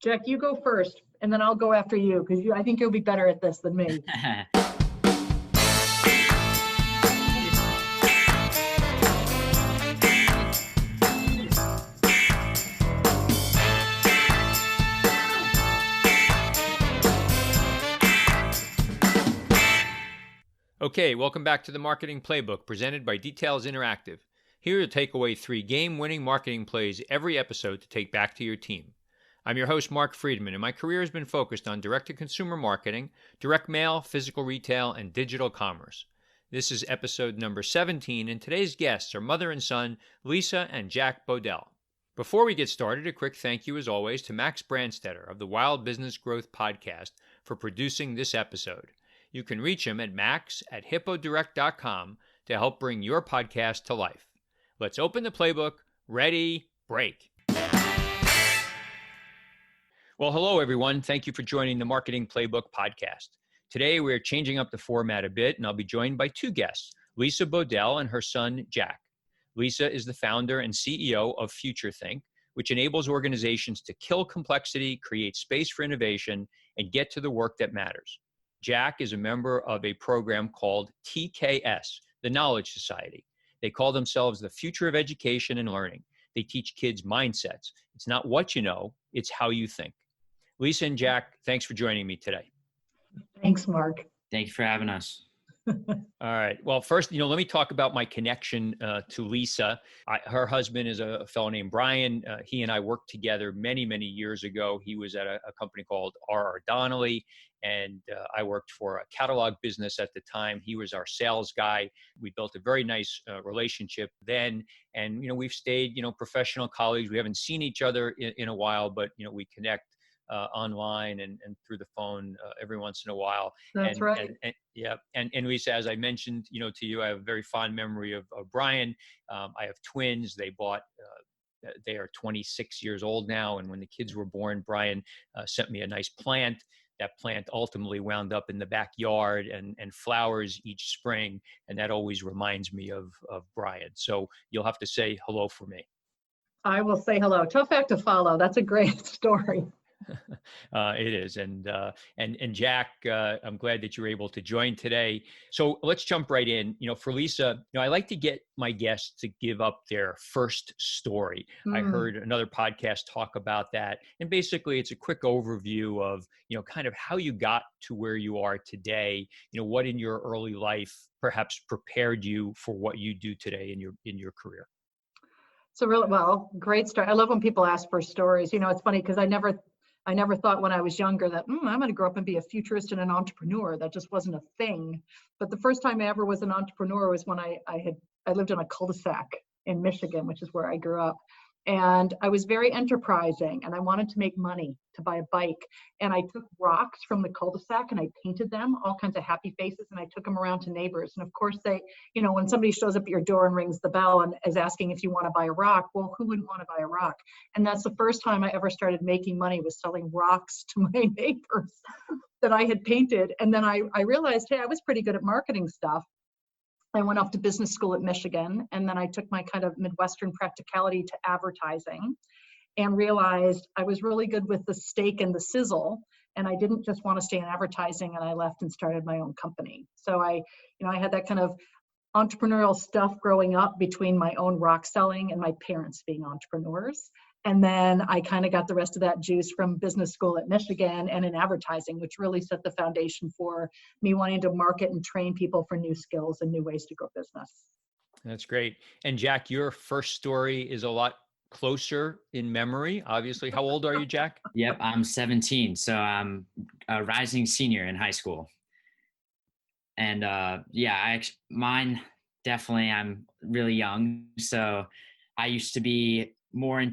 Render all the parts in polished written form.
Jack, you go first, and then I'll go after you, because I think you'll be better at this than me. Okay, welcome back to the Marketing Playbook presented by Details Interactive. Here to take away 3 game-winning marketing plays every episode to take back to your team. I'm your host, Mark Friedman, and my career has been focused on direct-to-consumer marketing, direct mail, physical retail, and digital commerce. This is episode number 17, and today's guests are mother and son, Lisa and Jack Bodell. Before we get started, a quick thank you, as always, to Max Brandstetter of the Wild Business Growth Podcast for producing this episode. You can reach him at max@hippodirect.com to help bring your podcast to life. Let's open the playbook. Ready, break. Well, hello, everyone. Thank you for joining the Marketing Playbook podcast. Today, we're changing up the format a bit, and I'll be joined by 2 guests, Lisa Bodell and her son, Jack. Lisa is the founder and CEO of FutureThink, which enables organizations to kill complexity, create space for innovation, and get to the work that matters. Jack is a member of a program called TKS, the Knowledge Society. They call themselves the future of education and learning. They teach kids mindsets. It's not what you know, it's how you think. Lisa and Jack, thanks for joining me today. Thanks, Mark. Thank you for having us. All right. Well, first, let me talk about my connection to Lisa. Her husband is a fellow named Brian. He and I worked together many, many years ago. He was at a company called R.R. Donnelley, and I worked for a catalog business at the time. He was our sales guy. We built a very nice relationship then, and we've stayed professional colleagues. We haven't seen each other in a while, but we connect online and through the phone every once in a while. That's right. And Lisa, as I mentioned, to you, I have a very fond memory of Brian. I have twins. They are 26 years old now. And when the kids were born, Brian sent me a nice plant. That plant ultimately wound up in the backyard and flowers each spring. And that always reminds me of Brian. So you'll have to say hello for me. I will say hello. Tough act to follow. That's a great story. It is. And Jack, I'm glad that you're able to join today. So let's jump right in. For Lisa, I like to get my guests to give up their first story. I heard another podcast talk about that. And basically it's a quick overview of, kind of how you got to where you are today, what in your early life perhaps prepared you for what you do today in your career. So really, great story. I love when people ask for stories. It's funny because I never thought when I was younger that I'm going to grow up and be a futurist and an entrepreneur. That just wasn't a thing. But the first time I ever was an entrepreneur was when I lived in a cul-de-sac in Michigan, which is where I grew up. And I was very enterprising and I wanted to make money to buy a bike. And I took rocks from the cul-de-sac and I painted them, all kinds of happy faces, and I took them around to neighbors. And of course they, when somebody shows up at your door and rings the bell and is asking if you want to buy a rock, well, who wouldn't want to buy a rock? And that's the first time I ever started making money, was selling rocks to my neighbors that I had painted. And then I realized, hey, I was pretty good at marketing stuff. I went off to business school at Michigan, and then I took my kind of Midwestern practicality to advertising and realized I was really good with the steak and the sizzle, and I didn't just want to stay in advertising, and I left and started my own company. So I had that kind of entrepreneurial stuff growing up between my own rock selling and my parents being entrepreneurs. And then I kind of got the rest of that juice from business school at Michigan and in advertising, which really set the foundation for me wanting to market and train people for new skills and new ways to grow business. That's great. And Jack, your first story is a lot closer in memory, obviously. How old are you, Jack? Yep, I'm 17. So I'm a rising senior in high school. And mine definitely, I'm really young. So I used to be more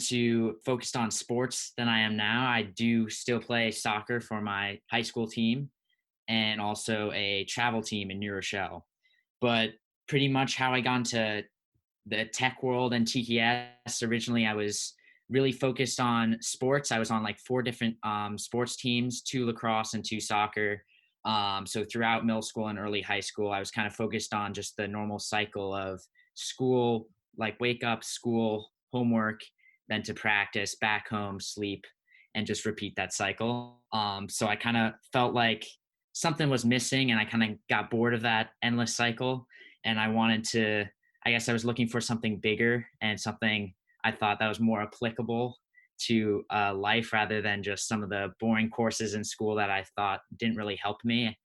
focused on sports than I am now. I do still play soccer for my high school team and also a travel team in New Rochelle. But pretty much how I got into the tech world and TKS, originally I was really focused on sports. I was on like 4 different sports teams, 2 lacrosse and 2 soccer. So throughout middle school and early high school, I was kind of focused on just the normal cycle of school, like wake up, school, homework, then to practice, back home, sleep. and just repeat that cycle. So I kind of felt like something was missing, and I kind of got bored of that endless cycle. And I wanted to, I guess I was looking for something bigger and something I thought that was more applicable to life rather than just some of the boring courses in school that I thought didn't really help me.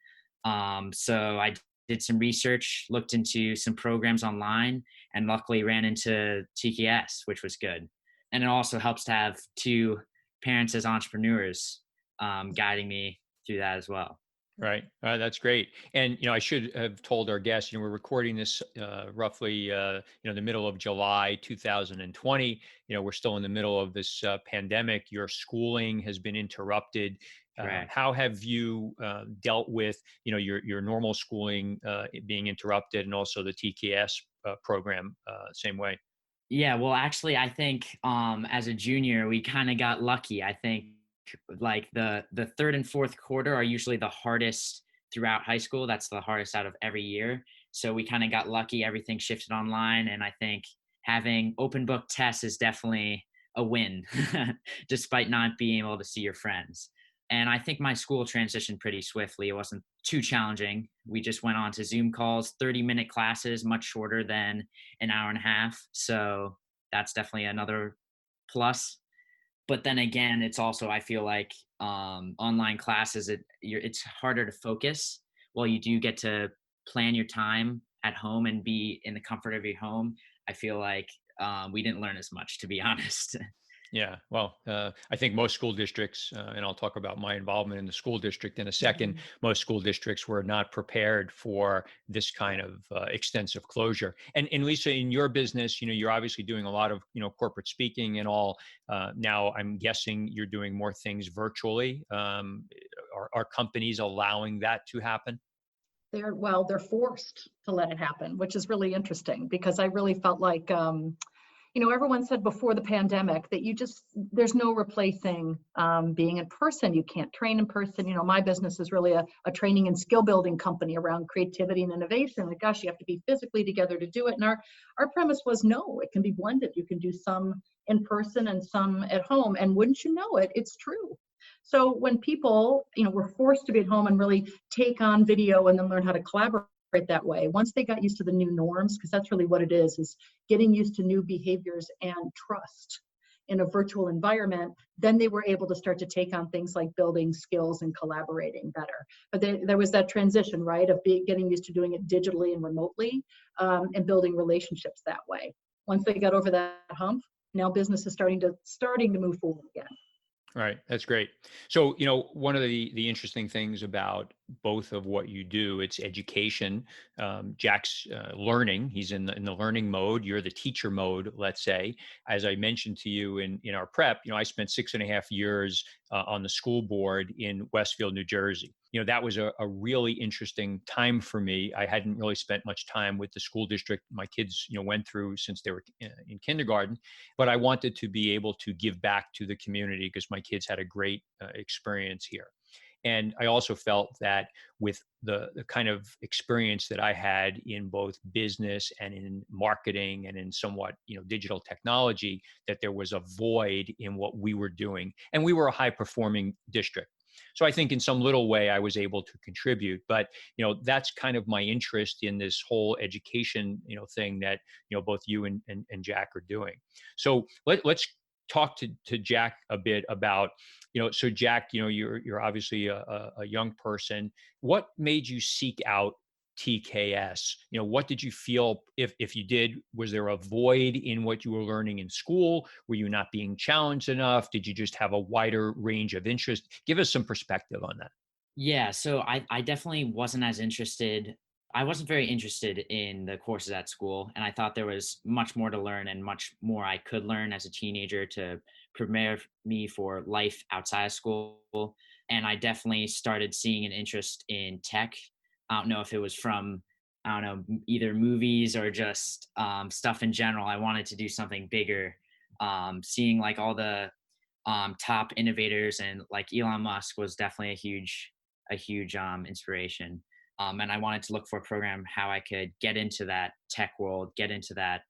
So I did some research, looked into some programs online, and luckily ran into TKS, which was good. And it also helps to have two parents as entrepreneurs guiding me through that as well. Right. That's great. And, I should have told our guests, we're recording this roughly, the middle of July 2020. We're still in the middle of this pandemic. Your schooling has been interrupted. Correct. How have you dealt with, your normal schooling being interrupted, and also the TKS program same way? Yeah, well, actually, I think as a junior, we kind of got lucky. I think like the third and fourth quarter are usually the hardest throughout high school. That's the hardest out of every year. So we kind of got lucky. Everything shifted online, and I think having open book tests is definitely a win, despite not being able to see your friends. And I think my school transitioned pretty swiftly. It wasn't too challenging. We just went on to Zoom calls, 30-minute classes, much shorter than an hour and a half. So that's definitely another plus. But then again, it's also, I feel like online classes, it's harder to focus. While you do get to plan your time at home and be in the comfort of your home, I feel like we didn't learn as much, to be honest. Yeah, well, I think most school districts, and I'll talk about my involvement in the school district in a second, Mhm. most school districts were not prepared for this kind of extensive closure. And Lisa, in your business, you're obviously doing a lot of, corporate speaking and all. Now, I'm guessing you're doing more things virtually. Are companies allowing that to happen? They're forced to let it happen, which is really interesting because I really felt like, everyone said before the pandemic that there's no replacing being in person. You can't train in person. My business is really a training and skill building company around creativity and innovation. Like, gosh, you have to be physically together to do it. And our premise was, no, it can be blended. You can do some in person and some at home. And wouldn't you know it, it's true. So when people, were forced to be at home and really take on video and then learn how to collaborate that way, once they got used to the new norms, because that's really what it is getting used to new behaviors and trust in a virtual environment, then they were able to start to take on things like building skills and collaborating better. But there was that transition, right, of getting used to doing it digitally and remotely, and building relationships that way. Once they got over that hump, now business is starting to move forward again. Right. That's great. So, one of the interesting things about both of what you do, it's education. Jack's learning. He's in the learning mode. You're the teacher mode, let's say. As I mentioned to you in our prep, I spent 6.5 years on the school board in Westfield, New Jersey. That was a really interesting time for me. I hadn't really spent much time with the school district my kids, went through since they were in kindergarten, but I wanted to be able to give back to the community because my kids had a great experience here. And I also felt that with the kind of experience that I had in both business and in marketing and in somewhat, digital technology, that there was a void in what we were doing. And we were a high performing district. So I think in some little way I was able to contribute, but that's kind of my interest in this whole education thing that both you and Jack are doing. So let's talk to Jack a bit about so Jack, you're obviously a young person. What made you seek out TKS? What did you feel, if you did, was there a void in what you were learning in school? Were you not being challenged enough? Did you just have a wider range of interest? Give us some perspective on that. Yeah, so I definitely wasn't as interested. I wasn't very interested in the courses at school, and I thought there was much more to learn and much more I could learn as a teenager to prepare me for life outside of school. And I definitely started seeing an interest in tech. I don't know if it was from, I don't know, either movies or just stuff in general. I wanted to do something bigger. Seeing like all the top innovators and like Elon Musk was definitely a huge inspiration. And I wanted to look for a program how I could get into that tech world, get into that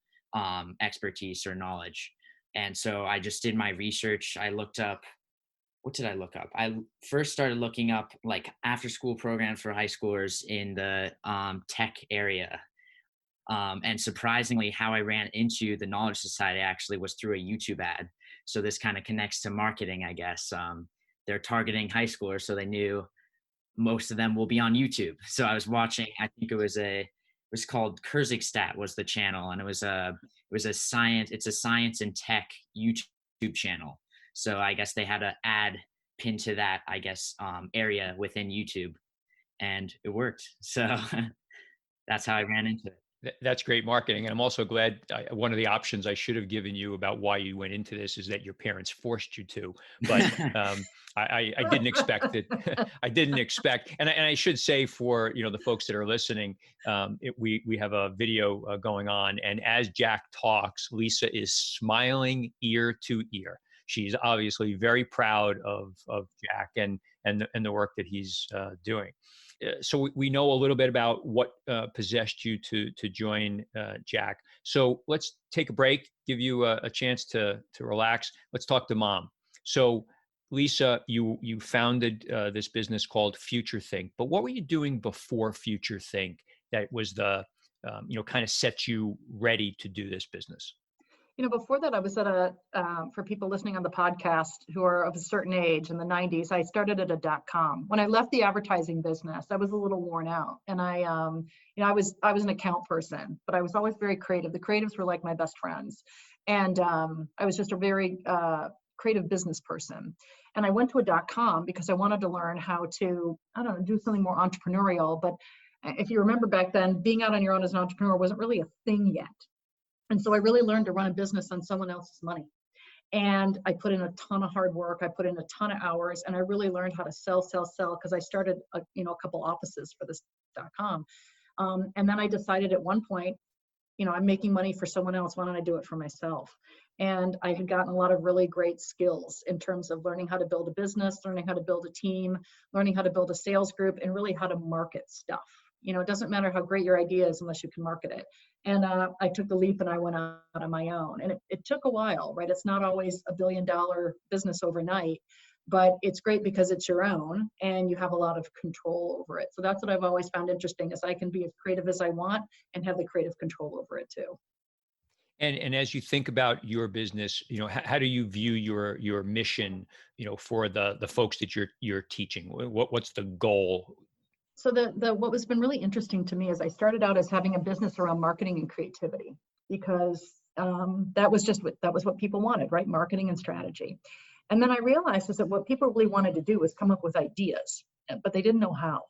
expertise or knowledge. And so I just did my research. I looked up what did I look up? I first started looking up like after school programs for high schoolers in the tech area. And surprisingly, how I ran into the Knowledge Society actually was through a YouTube ad. So this kind of connects to marketing, I guess. They're targeting high schoolers, so they knew most of them will be on YouTube. So I was watching. I think it was called Kurzgesagt was the channel, and it was a science. It's a science and tech YouTube channel. So I guess they had an ad pinned to that, I guess, area within YouTube, and it worked. So that's how I ran into it. That's great marketing. And I'm also glad one of the options I should have given you about why you went into this is that your parents forced you to. But I didn't expect it. I didn't expect, and I should say for the folks that are listening, we have a video going on, and as Jack talks, Lisa is smiling ear to ear. She's obviously very proud of Jack and the work that he's doing. So we know a little bit about what possessed you to join Jack. So let's take a break, give you a chance to relax. Let's talk to Mom. So Lisa, you founded this business called FutureThink, but what were you doing before FutureThink that was the kind of set you ready to do this business? Before that, I was at for people listening on the podcast who are of a certain age in the 90s, I started at a .com. When I left the advertising business, I was a little worn out. And I was an account person, but I was always very creative. The creatives were like my best friends. And I was just a very creative business person. And I went to a .com because I wanted to learn how to, do something more entrepreneurial. But if you remember back then, being out on your own as an entrepreneur wasn't really a thing yet. And so I really learned to run a business on someone else's money. And I put in a ton of hard work. I put in a ton of hours, and I really learned how to sell, because I started a couple offices for this .com. And then I decided at one point, I'm making money for someone else. Why don't I do it for myself? And I had gotten a lot of really great skills in terms of learning how to build a business, learning how to build a team, learning how to build a sales group, and really how to market stuff. It doesn't matter how great your idea is unless you can market it. And I took the leap and I went out on my own. And it took a while, right? It's not always $1 billion business overnight, but it's great because it's your own and you have a lot of control over it. So that's what I've always found interesting, is I can be as creative as I want and have the creative control over it too. And as you think about your business, how do you view your mission, for the folks that you're teaching? What's the goal? So what was been really interesting to me is I started out as having a business around marketing and creativity, because that was what people wanted, right? Marketing and strategy. And then I realized is that what people really wanted to do was come up with ideas, but they didn't know how.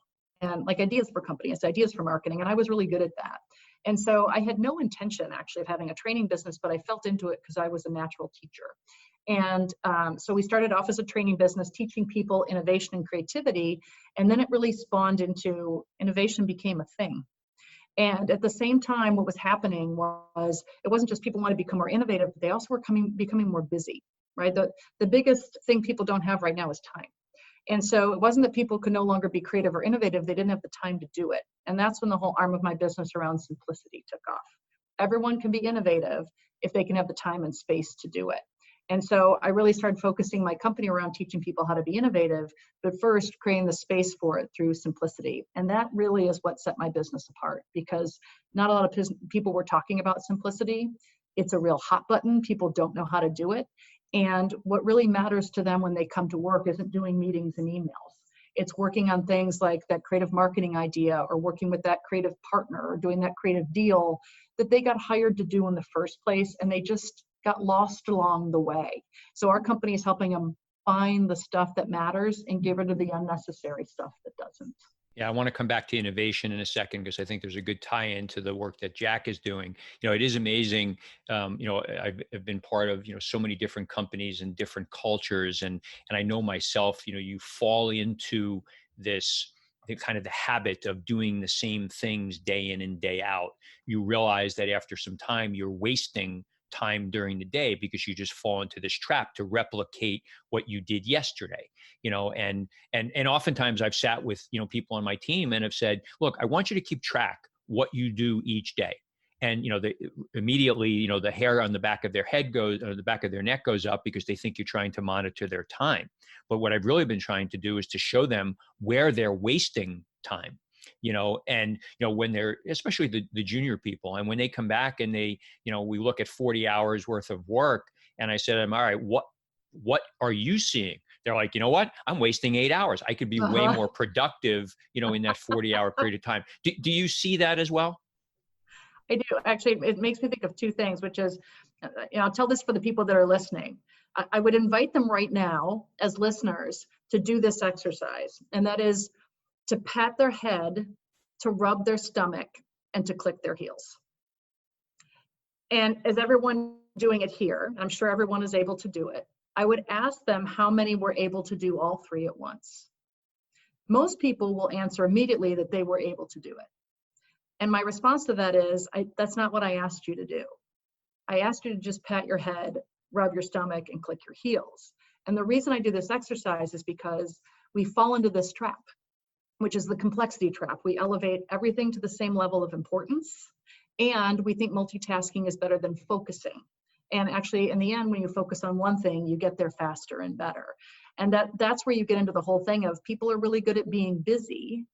And like ideas for companies, ideas for marketing, and I was really good at that. And so I had no intention actually of having a training business, but I felt into it because I was a natural teacher. And so we started off as a training business, teaching people innovation and creativity. And then it really spawned into innovation became a thing. And at the same time, what was happening was it wasn't just people want to become more innovative, but they also were becoming more busy, right? The biggest thing people don't have right now is time. And so it wasn't that people could no longer be creative or innovative, they didn't have the time to do it. And that's when the whole arm of my business around simplicity took off. Everyone can be innovative if they can have the time and space to do it. And so I really started focusing my company around teaching people how to be innovative, but first creating the space for it through simplicity. And that really is what set my business apart, because not a lot of people were talking about simplicity. It's a real hot button. People don't know how to do it. And what really matters to them when they come to work isn't doing meetings and emails. It's working on things like that creative marketing idea, or working with that creative partner, or doing that creative deal that they got hired to do in the first place, and they just got lost along the way. So our company is helping them find the stuff that matters and get rid of the unnecessary stuff that doesn't. Yeah, I want to come back to innovation in a second, because I think there's a good tie-in to the work that Jack is doing. It is amazing. I've been part of so many different companies and different cultures, and I know myself. You fall into this kind of the habit of doing the same things day in and day out. You realize that after some time, you're wasting time during the day because you just fall into this trap to replicate what you did yesterday. And oftentimes I've sat with people on my team and have said, look, I want you to keep track what you do each day. and immediately the hair on the back of their head goes, or the back of their neck goes up, because they think you're trying to monitor their time. But what I've really been trying to do is to show them where they're wasting time, and when they're, especially the junior people, and when they come back and they, we look at 40 hours worth of work, and I said to them, all right, what are you seeing? They're like, you know what? I'm wasting 8 hours. I could be way more productive, in that 40-hour period of time. Do you see that as well? I do. Actually, it makes me think of two things, which is, I'll tell this for the people that are listening. I would invite them right now as listeners to do this exercise. And that is to pat their head, to rub their stomach, and to click their heels. And as everyone doing it here, I'm sure everyone is able to do it, I would ask them how many were able to do all three at once. Most people will answer immediately that they were able to do it. And my response to that is, that's not what I asked you to do. I asked you to just pat your head, rub your stomach, and click your heels. And the reason I do this exercise is because we fall into this trap, which is the complexity trap. We elevate everything to the same level of importance, and we think multitasking is better than focusing. And actually, in the end, when you focus on one thing, you get there faster and better. And that's where you get into the whole thing of people are really good at being busy,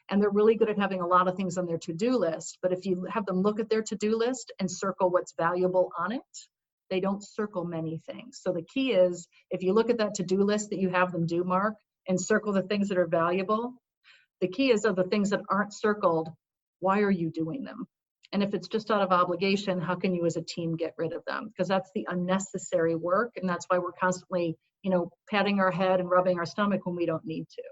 and they're really good at having a lot of things on their to-do list. But if you have them look at their to-do list and circle what's valuable on it, they don't circle many things. So the key is, if you look at that to-do list that you have them do, Mark, and circle the things that are valuable, the key is, of the things that aren't circled, why are you doing them? And if it's just out of obligation, how can you as a team get rid of them? Because that's the unnecessary work. And that's why we're constantly, patting our head and rubbing our stomach when we don't need to.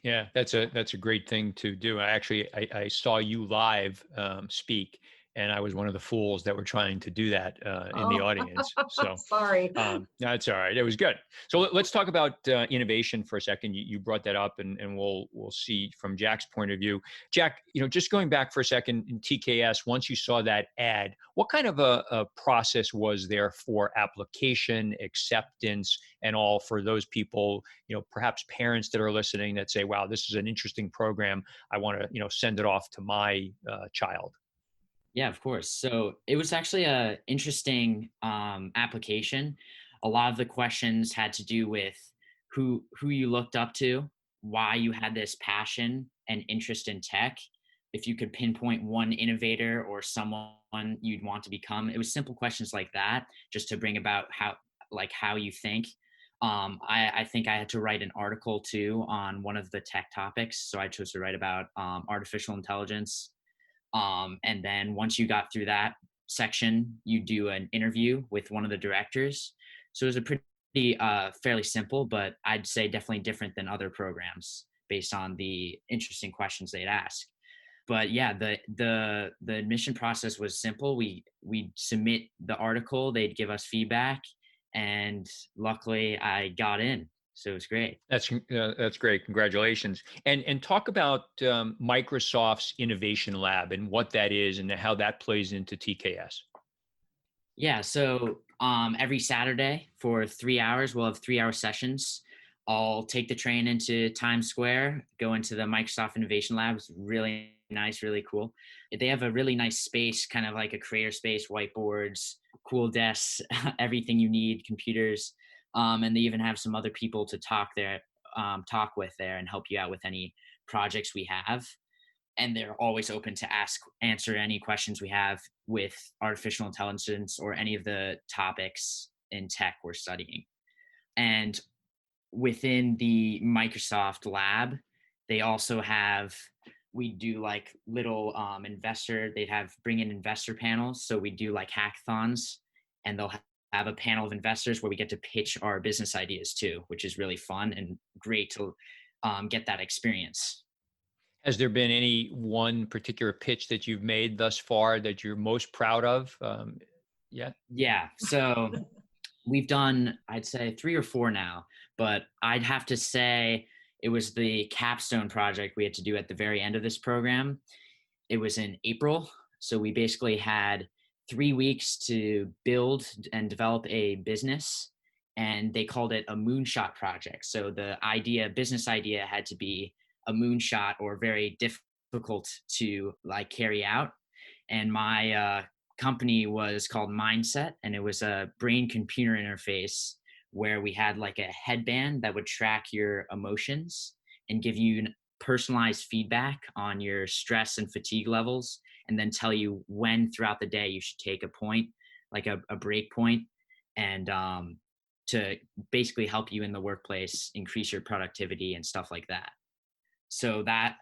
Yeah, that's a great thing to do. I saw you live speak, and I was one of the fools that were trying to do that in the audience. So sorry. That's all right. It was good. So let's talk about innovation for a second. You brought that up, and we'll see from Jack's point of view. Jack, just going back for a second in TKS, once you saw that ad, what kind of a process was there for application, acceptance, and all for those people, perhaps parents that are listening that say, wow, this is an interesting program. I want to, send it off to my child. Yeah, of course. So it was actually a interesting application. A lot of the questions had to do with who you looked up to, why you had this passion and interest in tech, if you could pinpoint one innovator or someone you'd want to become. It was simple questions like that, just to bring about how you think. I think I had to write an article too on one of the tech topics. So I chose to write about artificial intelligence. And then once you got through that section, you do an interview with one of the directors. So it was a pretty fairly simple, but I'd say definitely different than other programs based on the interesting questions they'd ask. But yeah, the admission process was simple. We'd submit the article, they'd give us feedback, and luckily I got in. So it was great. That's great. Congratulations. And talk about Microsoft's Innovation Lab and what that is and how that plays into TKS. Yeah. So every Saturday for 3 hours, we'll have 3-hour sessions. I'll take the train into Times Square, go into the Microsoft Innovation Lab. It's really nice, really cool. They have a really nice space, kind of like a creator space, whiteboards, cool desks, everything you need, computers. And they even have some other people to talk with there and help you out with any projects we have. And they're always open to answer any questions we have with artificial intelligence or any of the topics in tech we're studying. And within the Microsoft lab, they also we do like little bring in investor panels. So we do like hackathons, and they'll have a panel of investors where we get to pitch our business ideas too, which is really fun and great to get that experience. Has there been any one particular pitch that you've made thus far that you're most proud of? Yeah. So we've done, I'd say 3 or 4 now, but I'd have to say it was the capstone project we had to do at the very end of this program. It was in April. So we basically had 3 weeks to build and develop a business, and they called it a moonshot project. So the business idea had to be a moonshot or very difficult to carry out. And my company was called Mindset, and it was a brain computer interface where we had like a headband that would track your emotions and give you personalized feedback on your stress and fatigue levels, and then tell you when throughout the day you should take a point, like a break point, and to basically help you in the workplace increase your productivity and stuff like that. So that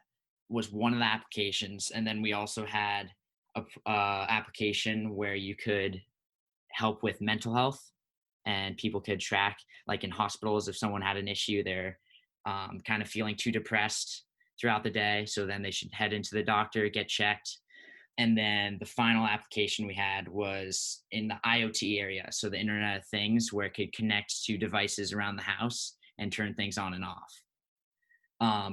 was one of the applications. And then we also had a application where you could help with mental health, and people could track, like in hospitals, if someone had an issue, they're kind of feeling too depressed throughout the day, so then they should head into the doctor, get checked. And then the final application we had was in the IoT area, so the Internet of Things, where it could connect to devices around the house and turn things on and off.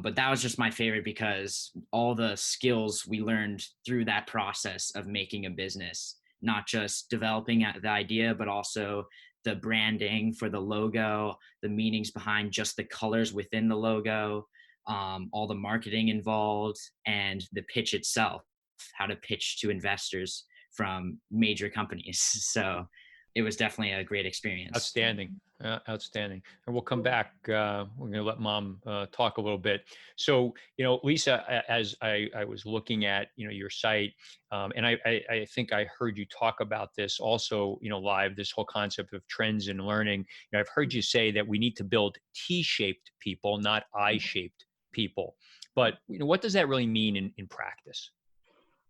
But that was just my favorite because all the skills we learned through that process of making a business, not just developing the idea, but also the branding for the logo, the meanings behind just the colors within the logo, all the marketing involved, and the pitch itself, how to pitch to investors from major companies. So it was definitely a great experience. Outstanding. Outstanding. And we'll come back. We're going to let Mom talk a little bit. So, Lisa, as I was looking at, your site, and I think I heard you talk about this also, live, this whole concept of trends in learning. I've heard you say that we need to build T-shaped people, not I-shaped people. But, what does that really mean in practice?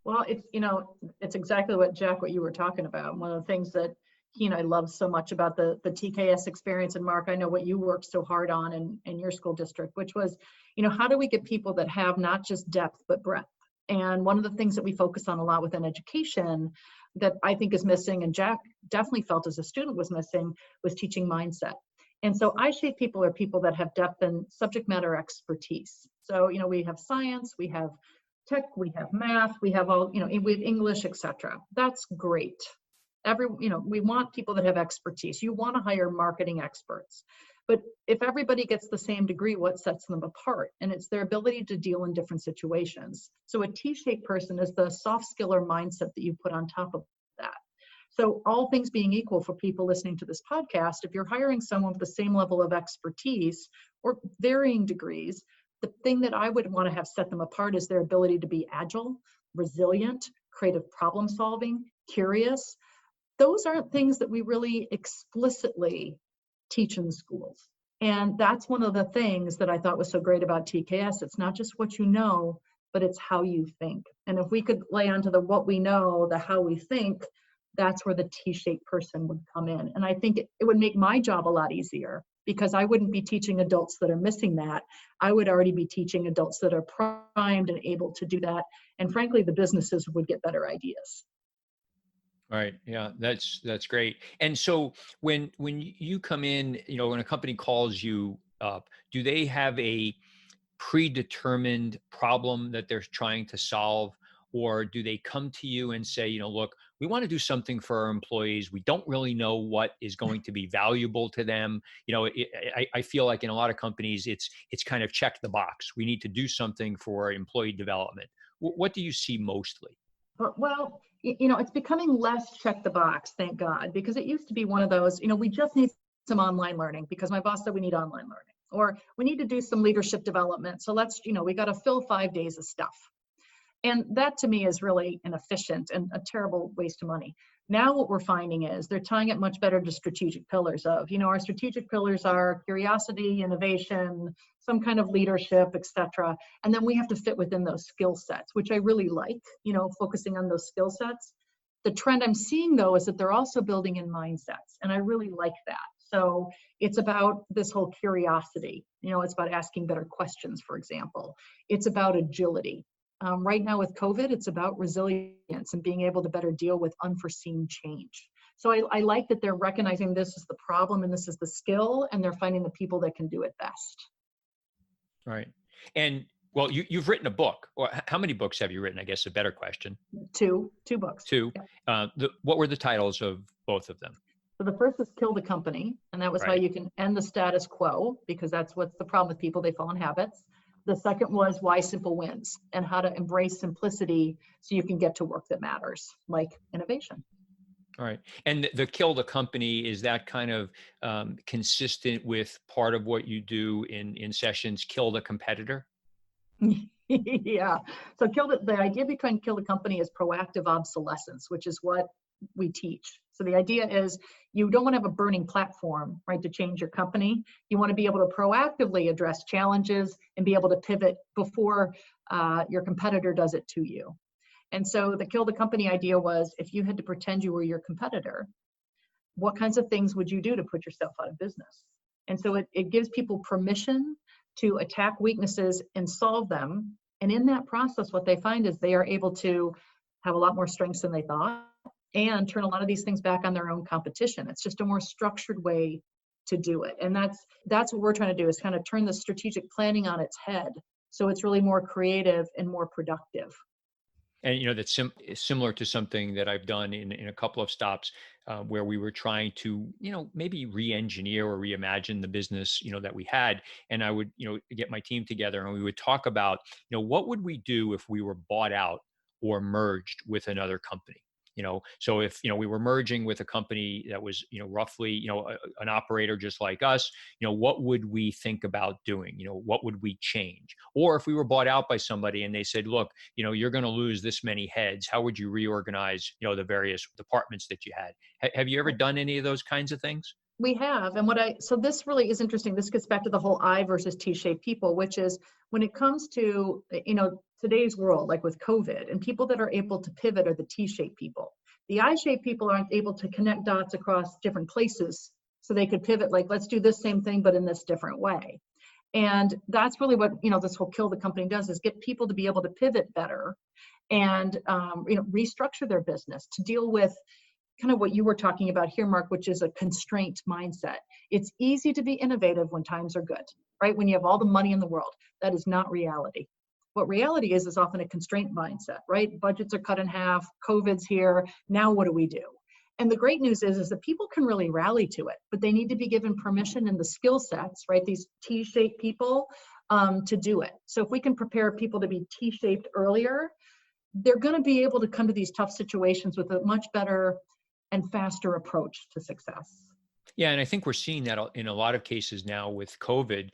Well, it's exactly what you were talking about. One of the things that he and I love so much about the TKS experience, and Mark, I know what you worked so hard on in your school district, which was, how do we get people that have not just depth, but breadth? And one of the things that we focus on a lot within education that I think is missing, and Jack definitely felt as a student was missing, was teaching mindset. And so I-shaped people are people that have depth and subject matter expertise. So, we have science, we have tech, we have math, we have all, we have English, etc. That's great. We want people that have expertise. You want to hire marketing experts. But if everybody gets the same degree, what sets them apart? And it's their ability to deal in different situations. So a T-shaped person is the soft skill or mindset that you put on top of that. So all things being equal for people listening to this podcast, if you're hiring someone with the same level of expertise or varying degrees, the thing that I would want to have set them apart is their ability to be agile, resilient, creative problem solving, curious. Those aren't things that we really explicitly teach in schools. And that's one of the things that I thought was so great about TKS. It's not just what you know, but it's how you think. And if we could lay onto the what we know, the how we think, that's where the T-shaped person would come in. And I think it would make my job a lot easier because I wouldn't be teaching adults that are missing that. I would already be teaching adults that are primed and able to do that. And frankly, the businesses would get better ideas. Right. Yeah, that's great. And so when you come in, when a company calls you up, do they have a predetermined problem that they're trying to solve? Or do they come to you and say, look, we want to do something for our employees. We don't really know what is going to be valuable to them. I feel like in a lot of companies, it's kind of check the box. We need to do something for employee development. What do you see mostly? Well, it's becoming less check the box, thank God, because it used to be one of those, we just need some online learning because my boss said we need online learning, or we need to do some leadership development. So let's, we got to fill 5 days of stuff. And that to me is really inefficient and a terrible waste of money. Now what we're finding is they're tying it much better to strategic pillars of, our strategic pillars are curiosity, innovation, some kind of leadership, etc. And then we have to fit within those skill sets, which I really like, focusing on those skill sets. The trend I'm seeing though is that they're also building in mindsets, and I really like that. So it's about this whole curiosity, it's about asking better questions, for example. It's about agility. Right now with COVID, it's about resilience and being able to better deal with unforeseen change. So I like that they're recognizing this is the problem and this is the skill, and they're finding the people that can do it best. Right. And well, you've written a book. Or how many books have you written? I guess a better question. Two books. Two. Yeah. What were the titles of both of them? So the first is Kill the Company, and that was how you can end the status quo, because that's what's the problem with people, they fall in habits. The second was why simple wins and how to embrace simplicity so you can get to work that matters, like innovation. All right. And the kill the company, is that kind of consistent with part of what you do in sessions, kill the competitor? Yeah. So the idea behind kill the company is proactive obsolescence, which is what we teach. So the idea is you don't want to have a burning platform, right, to change your company. You want to be able to proactively address challenges and be able to pivot before your competitor does it to you. And so the kill the company idea was, if you had to pretend you were your competitor, what kinds of things would you do to put yourself out of business? And so it gives people permission to attack weaknesses and solve them. And in that process, what they find is they are able to have a lot more strengths than they thought and turn a lot of these things back on their own competition. It's just a more structured way to do it. And that's what we're trying to do, is kind of turn the strategic planning on its head. So it's really more creative and more productive. And that's similar to something that I've done in a couple of stops where we were trying to maybe re-engineer or reimagine the business that we had. And I would get my team together and we would talk about what would we do if we were bought out or merged with another company. So if we were merging with a company that was roughly an operator just like us, what would we think about doing? What would we change? Or if we were bought out by somebody and they said, look, you're going to lose this many heads, how would you reorganize the various departments that you had? Have you ever done any of those kinds of things? We have. And so this really is interesting. This gets back to the whole I versus T-shaped people, which is when it comes to, today's world, like with COVID, and people that are able to pivot are the T-shaped people. The I-shaped people aren't able to connect dots across different places. So they could pivot, like, let's do this same thing, but in this different way. And that's really what, this whole kill the company does, is get people to be able to pivot better and, restructure their business to deal with kind of what you were talking about here, Mark, which is a constraint mindset. It's easy to be innovative when times are good, right? When you have all the money in the world. That is not reality. What reality is often a constraint mindset, right? Budgets are cut in half, COVID's here, now what do we do? And the great news is that people can really rally to it, but they need to be given permission and the skill sets, right? These T-shaped people to do it. So if we can prepare people to be T-shaped earlier, they're going to be able to come to these tough situations with a much better and faster approach to success. Yeah, and I think we're seeing that in a lot of cases now with COVID.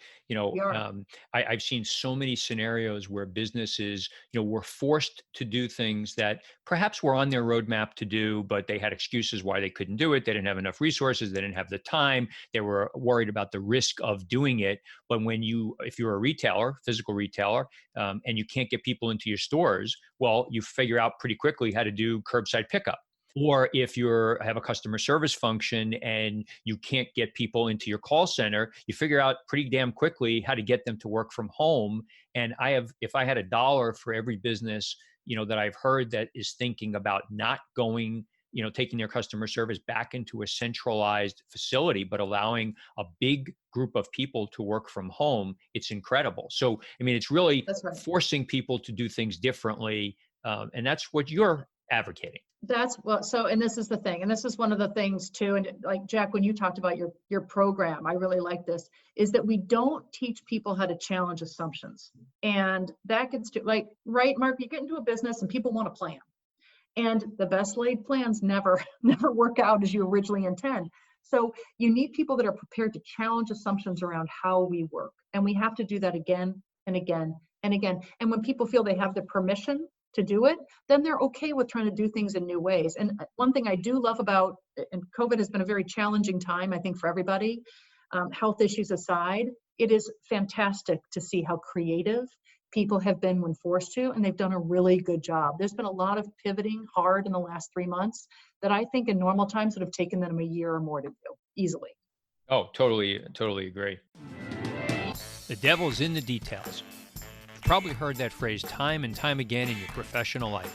I've seen so many scenarios where businesses, were forced to do things that perhaps were on their roadmap to do, but they had excuses why they couldn't do it. They didn't have enough resources. They didn't have the time. They were worried about the risk of doing it. But if you're a retailer, physical retailer, and you can't get people into your stores, well, you figure out pretty quickly how to do curbside pickup. Or if you have a customer service function and you can't get people into your call center, you figure out pretty damn quickly how to get them to work from home. And if I had $1 for every business, that I've heard that is thinking about not going, taking their customer service back into a centralized facility, but allowing a big group of people to work from home, it's incredible. So, it's really forcing people to do things differently. And that's what you're advocating. And this is the thing, and this is one of the things too, and like Jack, when you talked about your program, I really like this, is that we don't teach people how to challenge assumptions. And that gets to, like, right, Mark, you get into a business and people want a plan. And the best laid plans never work out as you originally intend. So you need people that are prepared to challenge assumptions around how we work. And we have to do that again and again and again. And when people feel they have the permission to do it, then they're okay with trying to do things in new ways. And one thing I do love about, and COVID has been a very challenging time, I think, for everybody, health issues aside, it is fantastic to see how creative people have been when forced to, and they've done a really good job. There's been a lot of pivoting hard in the last 3 months that I think in normal times would have taken them a year or more to do easily. Oh, totally agree. The devil's in the details. Probably heard that phrase time and time again in your professional life.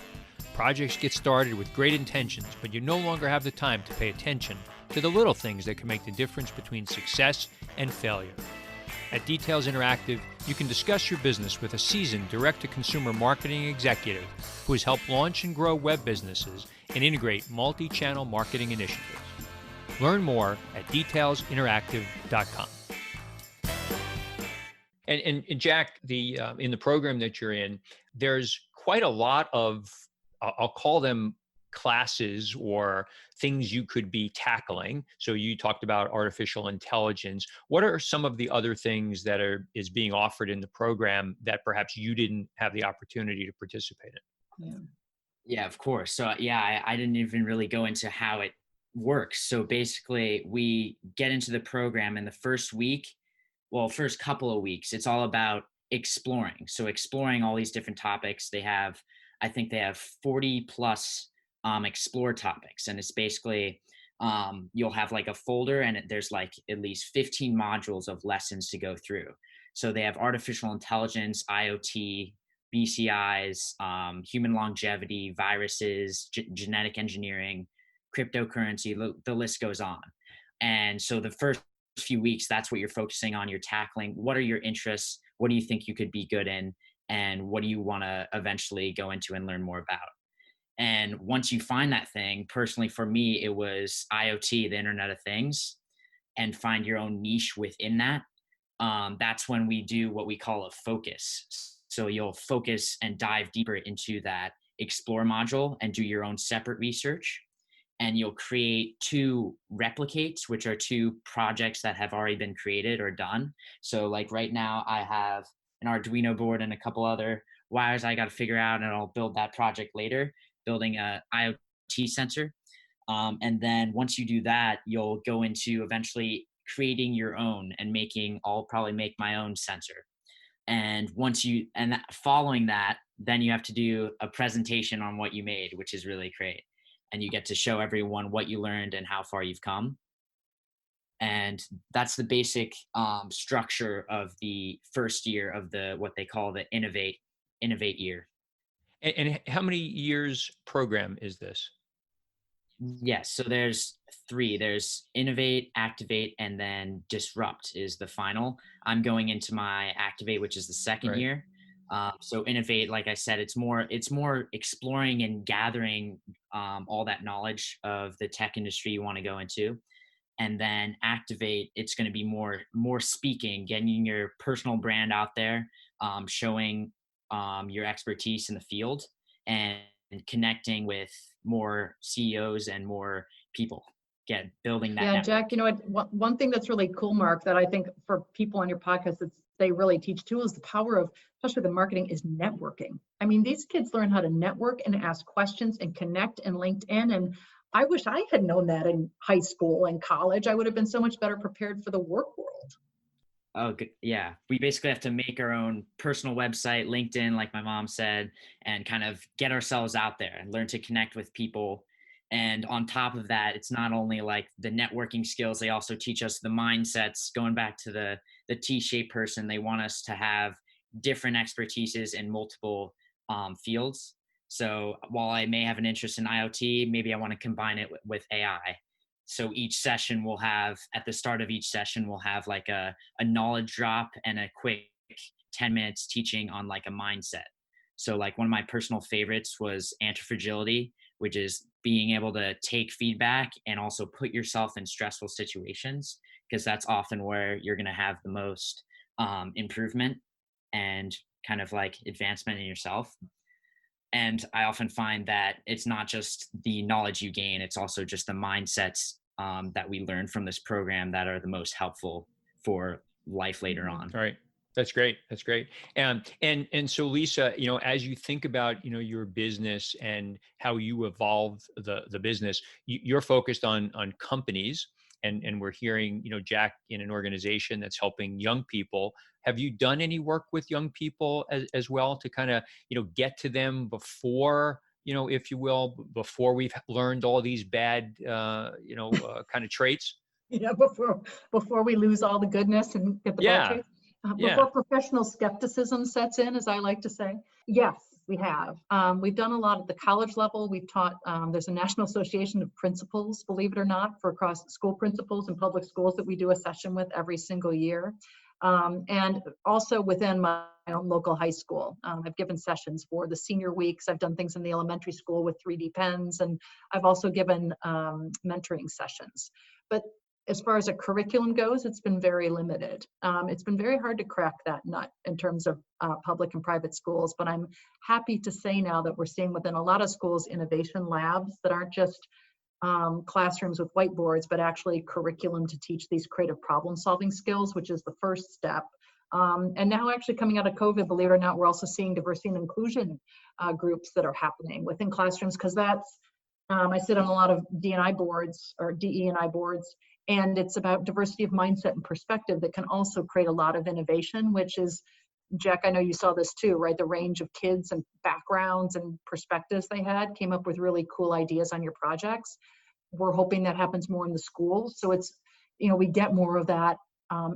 Projects get started with great intentions, but you no longer have the time to pay attention to the little things that can make the difference between success and failure. At Details Interactive, you can discuss your business with a seasoned direct-to-consumer marketing executive who has helped launch and grow web businesses and integrate multi-channel marketing initiatives. Learn more at detailsinteractive.com. And Jack, the in the program that you're in, there's quite a lot of I'll call them classes or things you could be tackling. So you talked about artificial intelligence. What are some of the other things that is being offered in the program that perhaps you didn't have the opportunity to participate in? Yeah. Yeah, of course. So yeah, I didn't even really go into how it works. So basically, we get into the program in the first week, well, first couple of weeks, it's all about exploring. So exploring all these different topics. I think they have 40 plus explore topics, and it's basically you'll have like a folder, and there's like at least 15 modules of lessons to go through. So they have artificial intelligence, IoT, BCIs, human longevity, viruses, genetic engineering, cryptocurrency, the list goes on. And so the first few weeks, that's what you're focusing on. You're tackling what are your interests? What do you think you could be good in? And what do you want to eventually go into and learn more about? And once you find that thing, personally for me, it was IoT, the Internet of Things, and find your own niche within that. That's when we do what we call a focus. So you'll focus and dive deeper into that explore module and do your own separate research. And you'll create 2 replicates, which are 2 projects that have already been created or done. So like right now I have an Arduino board and a couple other wires I got to figure out, and I'll build that project later, building a IoT sensor. And then once you do that, you'll go into eventually creating your own and I'll probably make my own sensor. And following that, then you have to do a presentation on what you made, which is really great. And you get to show everyone what you learned and how far you've come. And that's the basic structure of the first year of what they call the innovate year. And how many years program is this? Yes. So there's 3. There's innovate, activate, and then disrupt is the final. I'm going into my activate, which is the second Right. year. So innovate, like I said, it's more exploring and gathering all that knowledge of the tech industry you want to go into. And then activate, it's going to be more speaking, getting your personal brand out there, showing your expertise in the field, and connecting with more CEOs and more people, building that Yeah, network. Jack, you know what, one thing that's really cool, Mark, that I think for people on your podcast, they really teach too, is the power of, especially the marketing, is networking. I mean, these kids learn how to network and ask questions and connect and LinkedIn. And I wish I had known that in high school and college. I would have been so much better prepared for the work world. Oh, good. Yeah. We basically have to make our own personal website, LinkedIn, like my mom said, and kind of get ourselves out there and learn to connect with people. And on top of that, it's not only like the networking skills, they also teach us the mindsets. Going back to the T-shaped person, they want us to have different expertises in multiple fields. So while I may have an interest in IoT, maybe I want to combine it with AI. So each session will have, at the start of each session, we'll have like a knowledge drop and a quick 10 minutes teaching on like a mindset. So like one of my personal favorites was anti-fragility, which is being able to take feedback and also put yourself in stressful situations, because that's often where you're going to have the most improvement and kind of like advancement in yourself. And I often find that it's not just the knowledge you gain, it's also just the mindsets that we learn from this program that are the most helpful for life later on. All right. That's great. That's great. And so Lisa, as you think about, your business and how you evolve the business, you're focused on companies, and we're hearing, Jack in an organization that's helping young people. Have you done any work with young people as well to kind of, get to them before, if you will, before we've learned all these bad, kind of traits? Yeah, before we lose all the goodness and get the bad traits. Before professional skepticism sets in, as I like to say. Yes, we have. We've done a lot at the college level. We've taught, there's a National Association of Principals, believe it or not, for across school principals and public schools that we do a session with every single year. And also within my own local high school, I've given sessions for the senior weeks. I've done things in the elementary school with 3D pens, and I've also given mentoring sessions. But as far as a curriculum goes, it's been very limited. It's been very hard to crack that nut in terms of public and private schools, but I'm happy to say now that we're seeing within a lot of schools innovation labs that aren't just classrooms with whiteboards, but actually curriculum to teach these creative problem solving skills, which is the first step. And now actually coming out of COVID, believe it or not, we're also seeing diversity and inclusion groups that are happening within classrooms, because that's, I sit on a lot of D&I boards or DE&I boards, and it's about diversity of mindset and perspective that can also create a lot of innovation, which is, Jack, I know you saw this too, right? The range of kids and backgrounds and perspectives they had came up with really cool ideas on your projects. We're hoping that happens more in the schools. So it's, we get more of that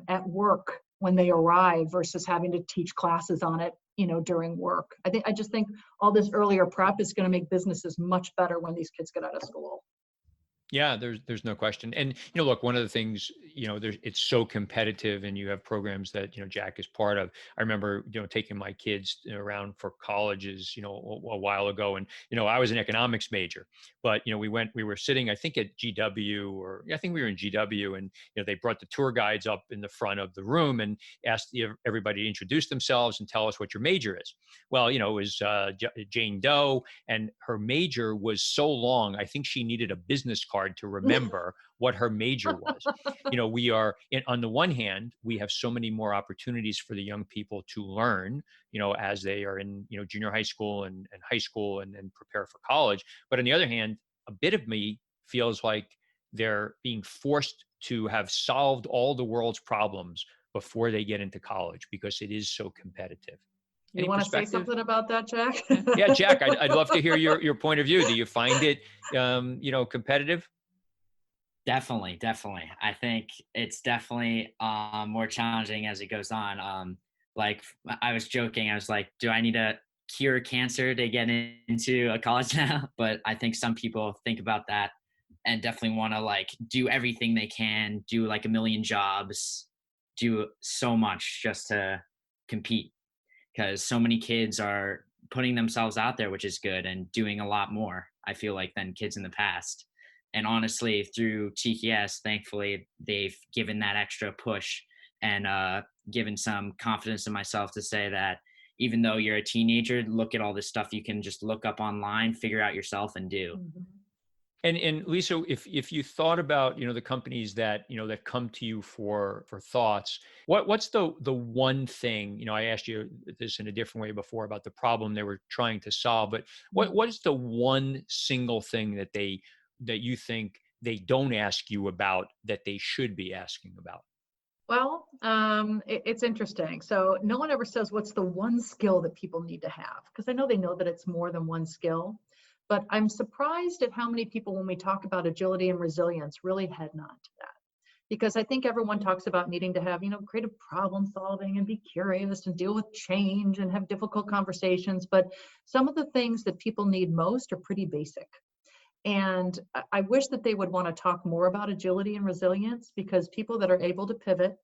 at work when they arrive versus having to teach classes on it, during work. I just think all this earlier prep is going to make businesses much better when these kids get out of school. Yeah, there's no question. And, look, one of the things, it's so competitive, and you have programs that, Jack is part of. I remember, taking my kids around for colleges, a while ago. And, I was an economics major, but, we were sitting, I think at GW, or I think we were in GW, and, they brought the tour guides up in the front of the room and asked everybody to introduce themselves and tell us what your major is. Well, it was Jane Doe, and her major was so long, I think she needed a business card to remember what her major was. We are on the one hand, we have so many more opportunities for the young people to learn, as they are in, junior high school and high school and prepare for college. But on the other hand, a bit of me feels like they're being forced to have solved all the world's problems before they get into college, because it is so competitive. You want to say something about that, Jack? Yeah, Jack, I'd love to hear your point of view. Do you find it, competitive? Definitely. I think it's definitely more challenging as it goes on. Like I was joking, I was like, do I need to cure cancer to get into a college now? But I think some people think about that and definitely want to like do everything they can, do like a million jobs, do so much just to compete, because so many kids are putting themselves out there, which is good, and doing a lot more, I feel like, than kids in the past. And honestly, through TKS, thankfully, they've given that extra push and given some confidence in myself to say that even though you're a teenager, look at all this stuff you can just look up online, figure out yourself, and do. Mm-hmm. And Lisa, if you thought about, the companies that, that come to you for thoughts, what's the one thing, I asked you this in a different way before about the problem they were trying to solve, but what is the one single thing that you think they don't ask you about that they should be asking about? Well, it's interesting. So no one ever says what's the one skill that people need to have, because I know they know that it's more than one skill. But I'm surprised at how many people, when we talk about agility and resilience, really head on to that. Because I think everyone talks about needing to have, creative problem solving and be curious and deal with change and have difficult conversations. But some of the things that people need most are pretty basic. And I wish that they would want to talk more about agility and resilience, because people that are able to pivot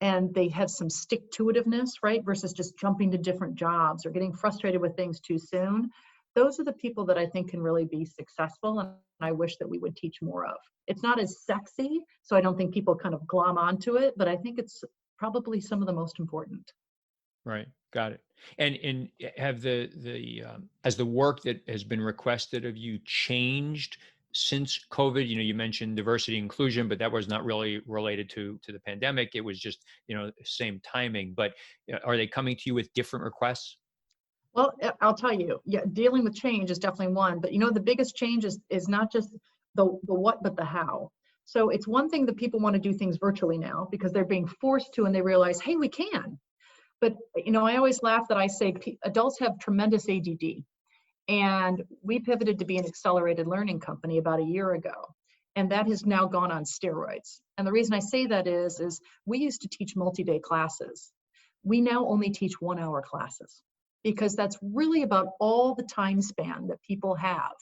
and they have some stick-to-itiveness, right, versus just jumping to different jobs or getting frustrated with things too soon, those are the people that I think can really be successful, and I wish that we would teach more of. It's not as sexy, so I don't think people kind of glom onto it, but I think it's probably some of the most important. Right. Got it. And have has the work that has been requested of you changed since COVID? You mentioned diversity inclusion, but that was not really related to the pandemic. It was just, same timing. But are they coming to you with different requests? Well, I'll tell you, yeah, dealing with change is definitely one, but the biggest change is not just the what, but the how. So it's one thing that people want to do things virtually now because they're being forced to, and they realize, hey, we can. But, I always laugh that I say adults have tremendous ADD, and we pivoted to be an accelerated learning company about a year ago. And that has now gone on steroids. And the reason I say that is we used to teach multi-day classes. We now only teach 1-hour classes, because that's really about all the time span that people have.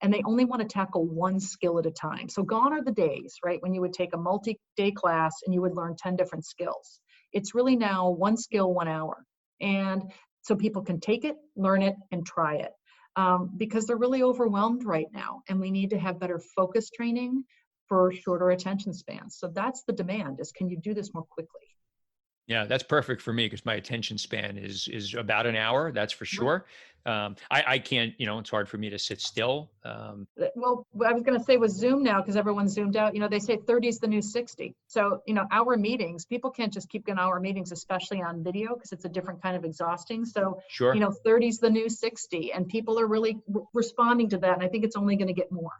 And they only want to tackle one skill at a time. So gone are the days, right, when you would take a multi-day class and you would learn 10 different skills. It's really now one skill, 1 hour. And so people can take it, learn it, and try it. Because they're really overwhelmed right now. And we need to have better focus training for shorter attention spans. So that's the demand, is can you do this more quickly? Yeah, that's perfect for me because my attention span is about an hour. That's for sure. I can't, it's hard for me to sit still. Well, I was going to say with Zoom now, because everyone's zoomed out, they say 30 is the new 60. So, hour meetings, people can't just keep going hour meetings, especially on video, because it's a different kind of exhausting. So, Sure. 30 is the new 60, and people are really responding to that. And I think it's only going to get more.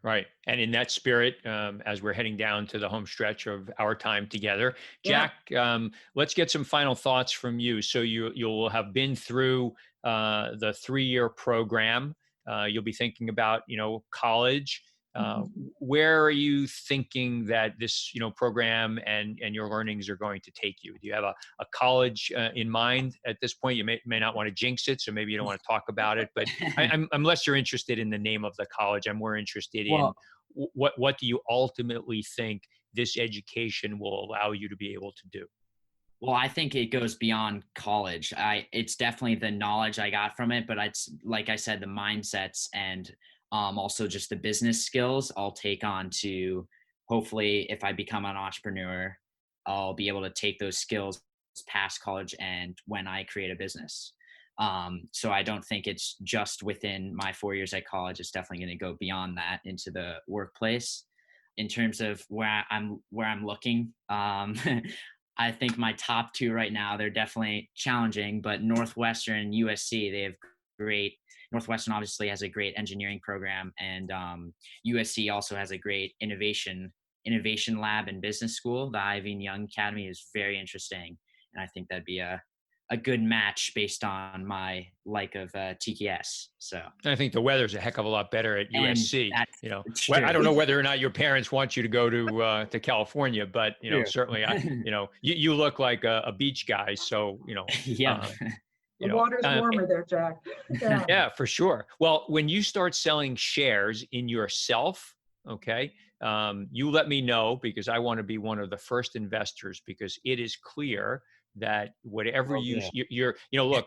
Right. And in that spirit, as we're heading down to the home stretch of our time together, Yeah. Jack, let's get some final thoughts from you. So you'll have been through the 3-year program. You'll be thinking about, college. Where are you thinking that this, program and your learnings are going to take you? Do you have a college in mind at this point? You may not want to jinx it, so maybe you don't want to talk about it. But I'm less interested in the name of the college. I'm more interested in what do you ultimately think this education will allow you to be able to do? Well, I think it goes beyond college. It's definitely the knowledge I got from it, but it's, like I said, the mindsets and also just the business skills I'll take on to, hopefully, if I become an entrepreneur, I'll be able to take those skills past college and when I create a business. So I don't think it's just within my 4 years at college. It's definitely going to go beyond that into the workplace. In terms of where I'm looking, I think my top 2 right now, they're definitely challenging, but Northwestern and USC, they have great. Northwestern obviously has a great engineering program, and USC also has a great innovation lab and business school. The Ivy and Young Academy is very interesting, and I think that'd be a good match based on my like of TKS. So I think the weather's a heck of a lot better at USC. True. I don't know whether or not your parents want you to go to California, but certainly, you look like a beach guy, so yeah. The water's warmer there, Jack. Yeah. Yeah, for sure. Well, when you start selling shares in yourself, okay, you let me know, because I want to be one of the first investors, because it is clear that whatever you're, look,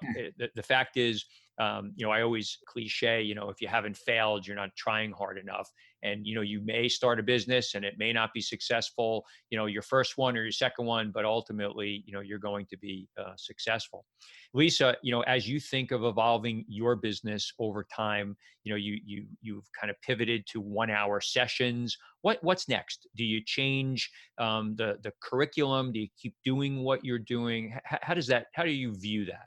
the fact is, I always cliche, if you haven't failed, you're not trying hard enough. And, you may start a business and it may not be successful, your first one or your second one, but ultimately, you're going to be successful. Lisa, as you think of evolving your business over time, you've kind of pivoted to 1-hour sessions. What's next? Do you change the curriculum? Do you keep doing what you're doing? How do you view that?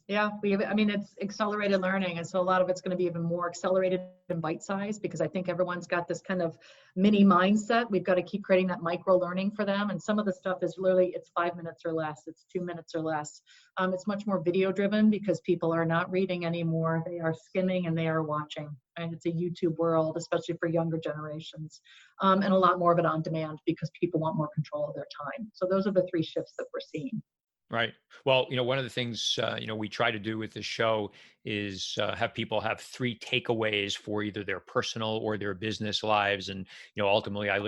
Yeah, it's accelerated learning. And so a lot of it's going to be even more accelerated and bite-sized, because I think everyone's got this kind of mini mindset. We've got to keep creating that micro learning for them. And some of the stuff is literally, it's 5 minutes or less. It's 2 minutes or less. It's much more video driven, because people are not reading anymore. They are skimming and they are watching. And it's a YouTube world, especially for younger generations. And a lot more of it on demand, because people want more control of their time. So those are the 3 shifts that we're seeing. Right. Well, one of the things, we try to do with the show is have people have 3 takeaways for either their personal or their business lives. And, ultimately I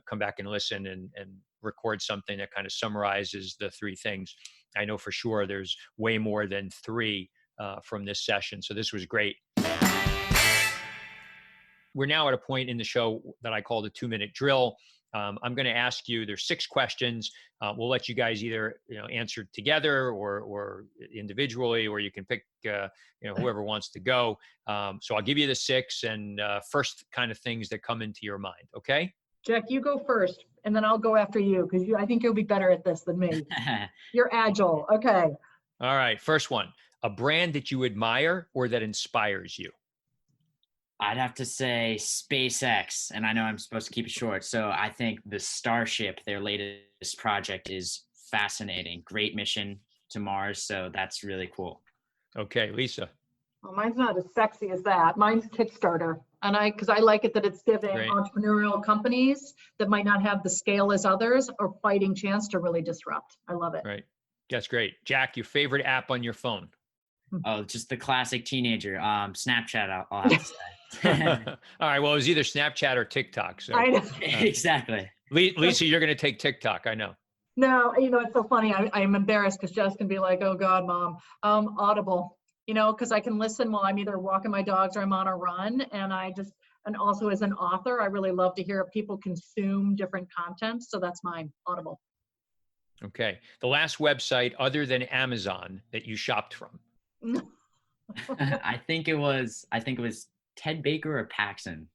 come back and listen and record something that kind of summarizes the 3 things. I know for sure there's way more than 3 from this session. So this was great. We're now at a point in the show that I call the 2-minute drill. I'm going to ask you, there's 6 questions. We'll let you guys either, answer together or individually, or you can pick, whoever wants to go. So I'll give you the 6 and first kind of things that come into your mind. Okay. Jack, you go first, and then I'll go after you, because I think you'll be better at this than me. You're agile. Okay. All right. First one, a brand that you admire or that inspires you. I'd have to say SpaceX, and I know I'm supposed to keep it short. So I think the Starship, their latest project, is fascinating. Great mission to Mars. So that's really cool. Okay, Lisa. Well, mine's not as sexy as that. Mine's Kickstarter. And because I like it that it's giving entrepreneurial companies that might not have the scale as others a fighting chance to really disrupt. I love it. Right. That's great. Jack, your favorite app on your phone? Oh, just the classic teenager. Snapchat, I'll have to say. All right. Well, it was either Snapchat or TikTok. So I know. Exactly. Lisa, you're going to take TikTok. I know. No, it's so funny. I'm embarrassed because Jess can be like, "Oh God, Mom." Audible, because I can listen while I'm either walking my dogs or I'm on a run, and I And also as an author, I really love to hear people consume different content. So that's mine, Audible. Okay. The last website other than Amazon that you shopped from. I think it was Ted Baker or Paxson.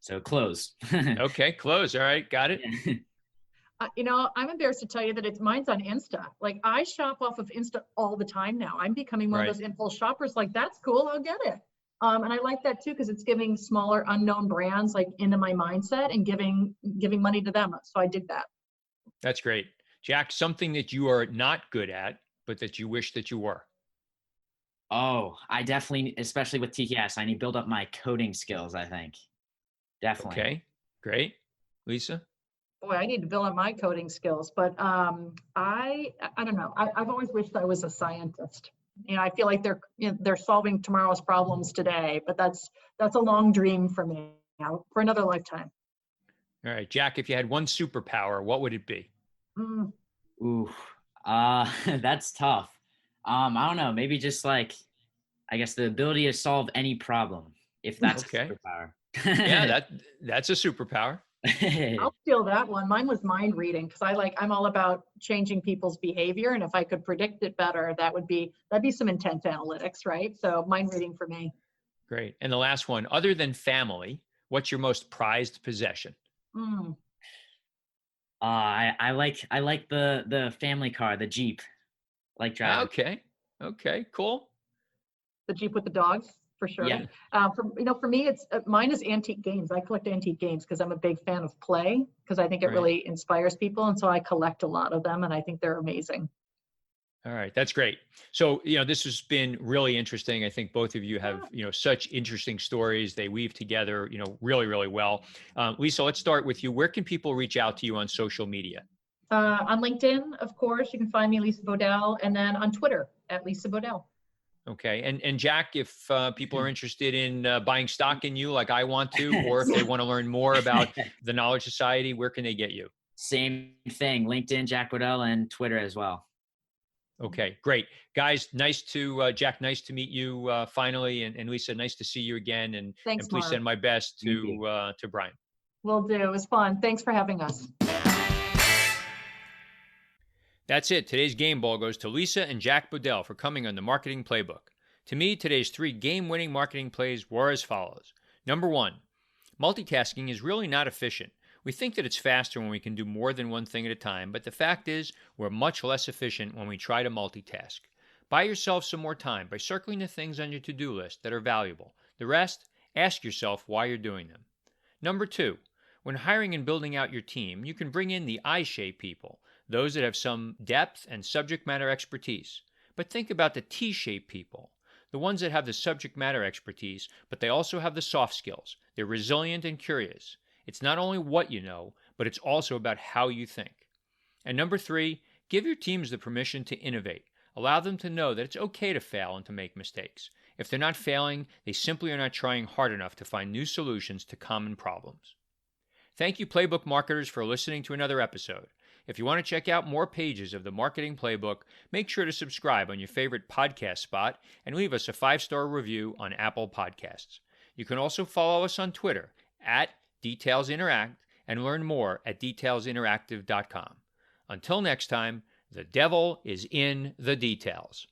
So close. Okay, close. All right, got it. Yeah. I'm embarrassed to tell you that mine's on Insta. Like I shop off of Insta all the time now. I'm becoming one of those impulse shoppers. Like that's cool, I'll get it. And I like that too because it's giving smaller unknown brands like into my mindset and giving money to them. So I did that. That's great. Jack, something that you are not good at, but that you wish that you were. Oh, I definitely, especially with TKS, I need to build up my coding skills, I think. Definitely. Okay, great. Lisa? Boy, I need to build up my coding skills, but I don't know. I've always wished I was a scientist. I feel like they're solving tomorrow's problems today, but that's a long dream for me for another lifetime. All right, Jack, if you had one superpower, what would it be? Ooh, that's tough. I don't know. Maybe just like, I guess the ability to solve any problem, if that's okay. a superpower. Yeah, that's a superpower. I'll steal that one. Mine was mind reading because I'm all about changing people's behavior, and if I could predict it better, that'd be some intense analytics, right? So mind reading for me. Great. And the last one, other than family, what's your most prized possession? I like the family car, the Jeep. Like driving. Okay, cool. The Jeep with the dogs. For sure. Yeah. For me, mine is antique games. I collect antique games because I'm a big fan of play because I think it really inspires people. And so I collect a lot of them and I think they're amazing. All right. That's great. So, this has been really interesting. I think both of you have, such interesting stories. They weave together, really, really well. Lisa, let's start with you. Where can people reach out to you on social media? On LinkedIn, of course, you can find me, Lisa Bodell, and then on Twitter at Lisa Bodell. Okay. And Jack, if people are interested in buying stock in you like I want to, or if they want to learn more about the Knowledge Society, where can they get you? Same thing, LinkedIn, Jack Bodell, and Twitter as well. Okay, great. Guys, Jack, nice to meet you finally. And Lisa, nice to see you again. And thanks, and please Mark. send my best to Brian. Will do. It was fun. Thanks for having us. That's it. Today's game ball goes to Lisa and Jack Bodell for coming on the Marketing Playbook. To me, today's 3 game-winning marketing plays were as follows. Number 1, multitasking is really not efficient. We think that it's faster when we can do more than one thing at a time, but the fact is we're much less efficient when we try to multitask. Buy yourself some more time by circling the things on your to-do list that are valuable. The rest, ask yourself why you're doing them. Number 2, when hiring and building out your team, you can bring in the I-shaped people, those that have some depth and subject matter expertise. But think about the T-shaped people, the ones that have the subject matter expertise, but they also have the soft skills. They're resilient and curious. It's not only what you know, but it's also about how you think. And number 3, give your teams the permission to innovate. Allow them to know that it's okay to fail and to make mistakes. If they're not failing, they simply are not trying hard enough to find new solutions to common problems. Thank you, Playbook marketers, for listening to another episode. If you want to check out more pages of the Marketing Playbook, make sure to subscribe on your favorite podcast spot and leave us a 5-star review on Apple Podcasts. You can also follow us on Twitter at DetailsInteract and learn more at detailsinteractive.com. Until next time, the devil is in the details.